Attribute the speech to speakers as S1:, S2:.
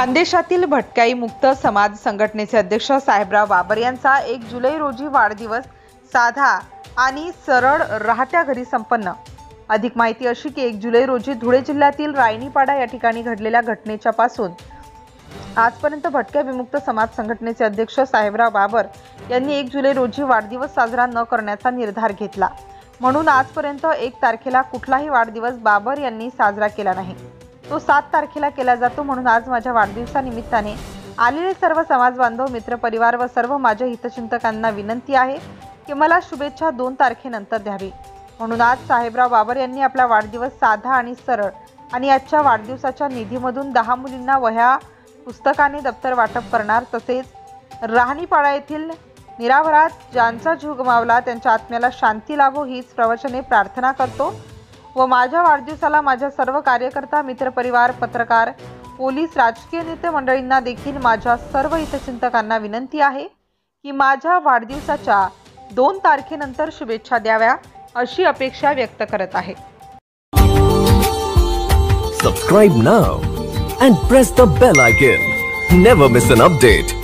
S1: खानदेशातील भटक्याई मुक्त समाज संघटनेचे अध्यक्ष साहेबराव बाबर यांचा 1 जुलै रोजी वाढदिवस साधा आणि सरळ राहत्या घरी संपन्न। अधिक माहिती अशी की 1 जुलै रोजी धुळे जिल्ह्यातील रायनीपाडा या ठिकाणी घडलेल्या घटनेच्या पासून आजपर्यंत भटक्या विमुक्त समाज संघटनेचे अध्यक्ष साहेबराव बाबर यांनी 1 जुलै रोजी वाढदिवस साजरा न करण्याचा निर्धार घेतला। म्हणून आजपर्यंत 1 तारखेला कुठलाही वाढदिवस बाबर यांनी साजरा केला नाही। तो 7 तारखेला केला जातो। म्हणून आज माझ्या वाढदिवसानिमित्ताने आलेले सर्व समाज बांधव, मित्र परिवार व सर्व माझ्या हितचिंतकांना विनंती आहे की मला शुभेच्छा 2 तारखेनंतर द्यावी। म्हणून आज साहेबराव बाबर यांनी आपला वाढदिवस साधा आणि सरळ आणि आजच्या वाढदिवसाच्या निधीमधून 10 मुलींना वह्या, पुस्तकाने दप्तर वाटप करणार। तसेच राहनीपाडा येथील निरावरात ज्यांचा जीव गमावला त्यांच्या आत्म्याला शांती लाभो हीच प्रवचने प्रार्थना करतो व माझ्या वाढदिवसाला माझ्या सर्व कार्यकर्ता, मित्रपरिवार, पत्रकार, पोलीस, राजकीय नेते मंडळींना देखील माझ्या सर्व हितचिंतकांना विनंती आहे की माझ्या वाढदिवसाच्या 2 तारखेनंतर शुभेच्छा द्याव्या अशी अपेक्षा व्यक्त करत आहे।
S2: Subscribe now and press the bell icon. Never miss an update.